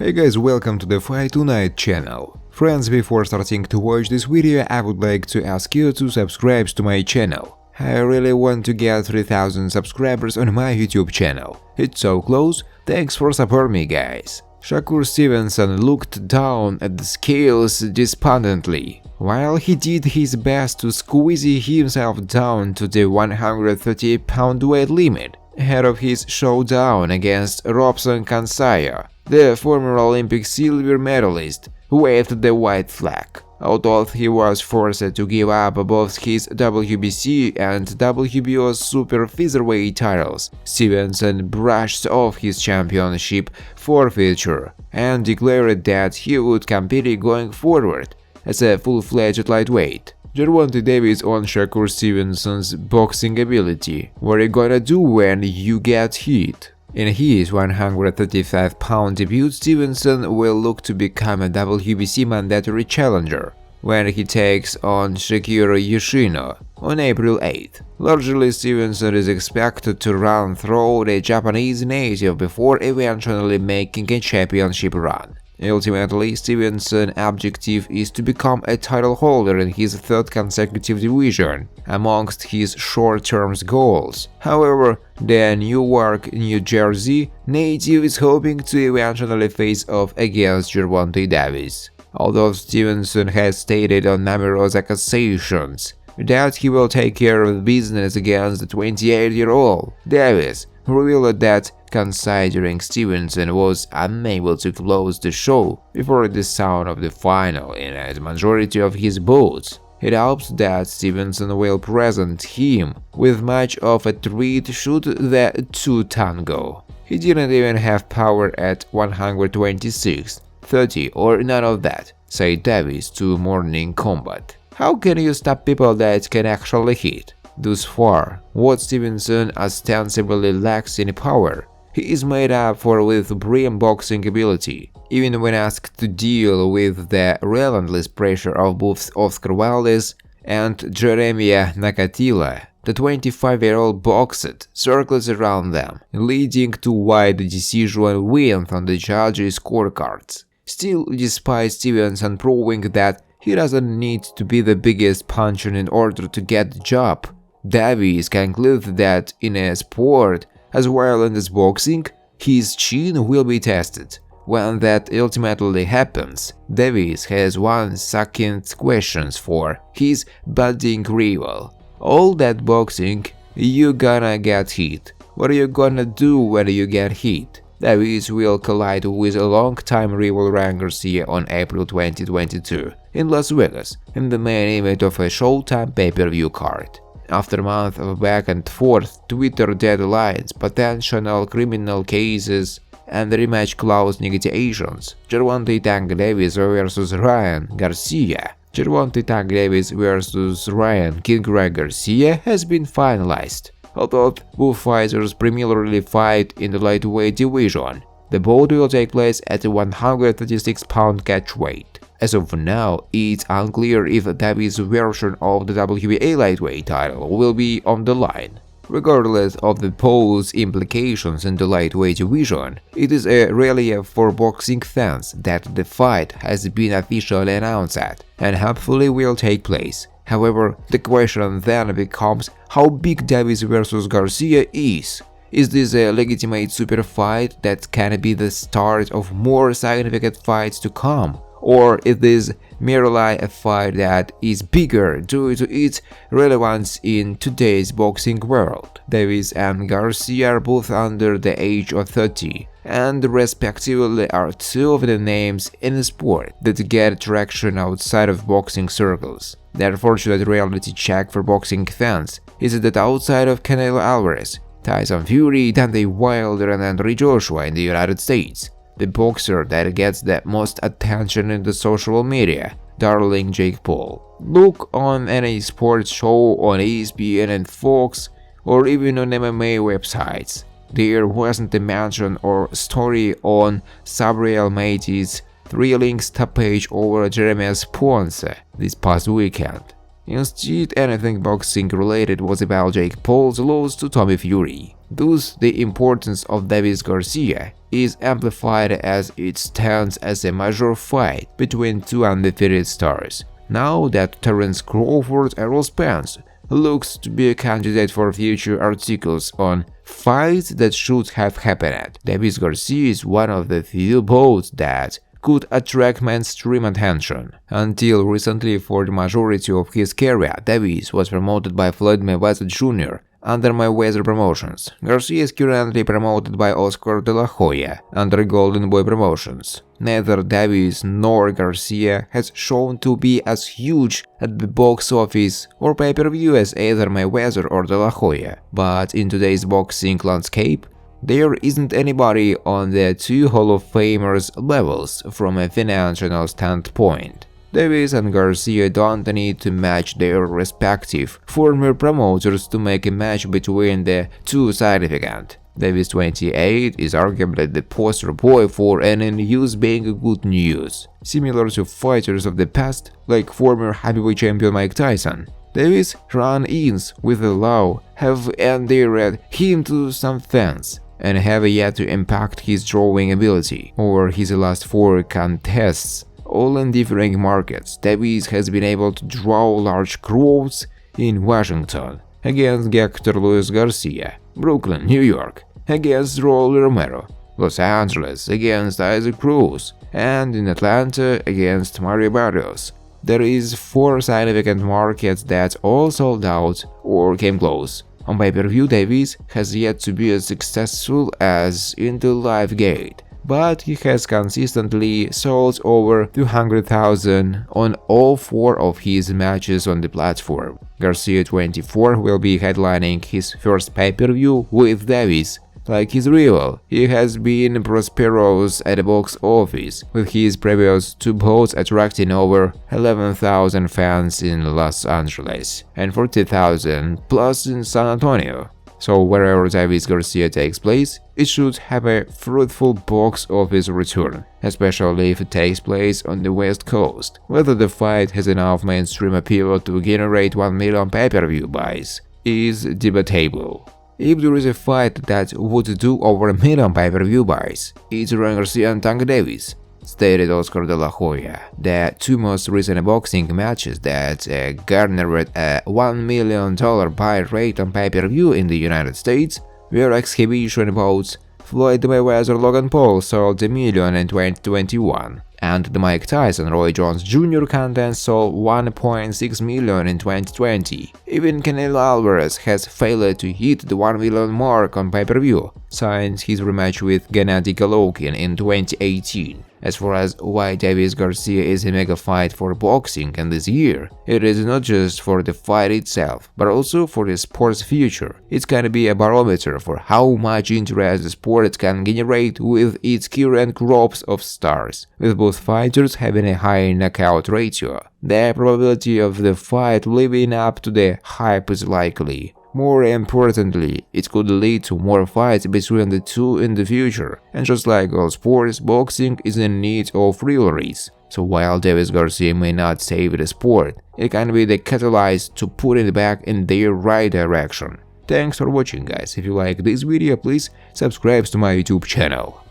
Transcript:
Hey guys, welcome to the Fight Tonight channel. Friends, before starting to watch this video, I would like to ask you to subscribe to my channel. I really want to get 3000 subscribers on my YouTube channel. It's so close, thanks for supporting me guys. Shakur Stevenson looked down at the scales despondently. While he did his best to squeeze himself down to the 130-pound weight limit, ahead of his showdown against Robson Conceicao, the former Olympic silver medalist waved the white flag. Although he was forced to give up both his WBC and WBO super featherweight titles, Stevenson brushed off his championship forfeiture and declared that he would compete going forward as a full-fledged lightweight. Gervonta Davis on Shakur Stevenson's boxing ability. What are you gonna do when you get hit? In his 135-pound debut, Stevenson will look to become a WBC mandatory challenger when he takes on Shakur on April 8th. Largely, Stevenson is expected to run through the Japanese native before eventually making a championship run. Ultimately, Stevenson's objective is to become a title holder in his third consecutive division amongst his short-term goals. However, the Newark, New Jersey native is hoping to eventually face off against Gervonta Davis. Although Stevenson has stated on numerous occasions that he will take care of business against the 28-year-old, Davis revealed that, considering Stevenson was unable to close the show before the sound of the final in a majority of his bouts, it hopes that Stevenson will present him with much of a treat should the two tango. He didn't even have power at 126, 30 or none of that, said Davis to Morning Combat. How can you stop people that can actually hit? Thus far, what Stevenson ostensibly lacks in power, he is made up for with brilliant boxing ability. Even when asked to deal with the relentless pressure of both Oscar Valdez and Jeremiah Nakatila, the 25-year-old boxed circles around them, leading to wide decision wins on the judges' scorecards. Still, despite Stevenson proving that he doesn't need to be the biggest puncher in order to get the job, Davis concluded that in a sport as violent as boxing, his chin will be tested. When that ultimately happens, Davis has one second questions for his budding rival. All that boxing, you gonna get hit. What are you gonna do when you get hit? Davis will collide with a long-time rival Garcia on April 2022 in Las Vegas in the main event of a Showtime pay-per-view card. After months of back-and-forth Twitter deadlines, potential criminal cases, and rematch clause negotiations, Gervonta Tank Davis vs Ryan Garcia, Gervonta Tank Davis vs Ryan King Garcia has been finalized. Although both fighters primarily fight in the lightweight division, the bout will take place at the 136-pound catchweight. As of now, it's unclear if Davis' version of the WBA lightweight title will be on the line. Regardless of the bout's implications in the lightweight division, it is a relief for boxing fans that the fight has been officially announced and hopefully will take place. However, the question then becomes how big Davis vs Garcia is. Is this a legitimate super fight that can be the start of more significant fights to come? Or is this merely a fight that is bigger due to its relevance in today's boxing world? Davis and Garcia are both under the age of 30, and respectively are two of the names in the sport that get traction outside of boxing circles. The unfortunate reality check for boxing fans is that outside of Canelo Alvarez, Tyson Fury, Deontay Wilder, and Anthony Joshua in the United States, the boxer that gets the most attention in the social media, darling Jake Paul. Look on any sports show on ESPN and Fox, or even on MMA websites. There wasn't a mention or story on Sabriel Mati's thrilling stoppage over Jeremy Ponce this past weekend. Instead, anything boxing related was about Jake Paul's loss to Tommy Fury. Thus, the importance of Davis Garcia is amplified as it stands as a major fight between two undefeated stars. Now that Terence Crawford Errol Spence looks to be a candidate for future articles on fights that should have happened, Davis Garcia is one of the few bouts that could attract mainstream attention. Until recently, for the majority of his career, Davis was promoted by Floyd Mayweather Jr. under Mayweather Promotions. Garcia is currently promoted by Oscar De La Hoya under Golden Boy Promotions. Neither Davis nor Garcia has shown to be as huge at the box office or pay-per-view as either Mayweather or De La Hoya, but in today's boxing landscape, there isn't anybody on the two Hall of Famers levels from a financial standpoint. Davis and Garcia don't need to match their respective former promoters to make a match between the two significant. Davis, 28, is arguably the poster boy for any news being good news. Similar to fighters of the past, like former heavyweight champion Mike Tyson, Davis' run-ins with the law have endeared him to some fans and have yet to impact his drawing ability or his last 4 contests. All in differing markets, Davis has been able to draw large crowds in Washington against Hector Luis Garcia, Brooklyn, New York against Rolly Romero, Los Angeles against Isaac Cruz, and in Atlanta against Mario Barrios. There is 4 significant markets that all sold out or came close. On pay-per-view, Davis has yet to be as successful as in the live gate, but he has consistently sold over 200,000 on all 4 of his matches on the platform. Garcia, 24, will be headlining his first pay-per-view with Davis. Like his rival, he has been prosperous at the box office, with his previous 2 bouts attracting over 11,000 fans in Los Angeles and 40,000 plus in San Antonio. So wherever Davis Garcia takes place, it should have a fruitful box office return, especially if it takes place on the West Coast. Whether the fight has enough mainstream appeal to generate 1 million pay-per-view buys is debatable. If there is a fight that would do over 1 million pay-per-view buys, it's Ryan Garcia and Tango Davis, stated Oscar De La Hoya. The 2 most recent boxing matches that garnered a $1 million buy rate on pay-per-view in the United States were exhibition bouts. Floyd Mayweather Logan Paul sold $1 million in 2021, and the Mike Tyson Roy Jones Jr. contest sold $1.6 million in 2020. Even Canelo Alvarez has failed to hit the 1 million mark on pay-per-view since his rematch with Gennady Golovkin in 2018. As far as why Davis Garcia is a mega fight for boxing in this year, it is not just for the fight itself, but also for the sport's future. It can be a barometer for how much interest the sport can generate with its current crops of stars. With both fighters having a high knockout ratio, the probability of the fight living up to the hype is likely. More importantly, it could lead to more fights between the two in the future, and just like all sports, boxing is in need of rivalries. So while Davis Garcia may not save the sport, it can be the catalyst to put it back in their right direction. Thanks for watching, guys. If you like this video, please subscribe to my YouTube channel.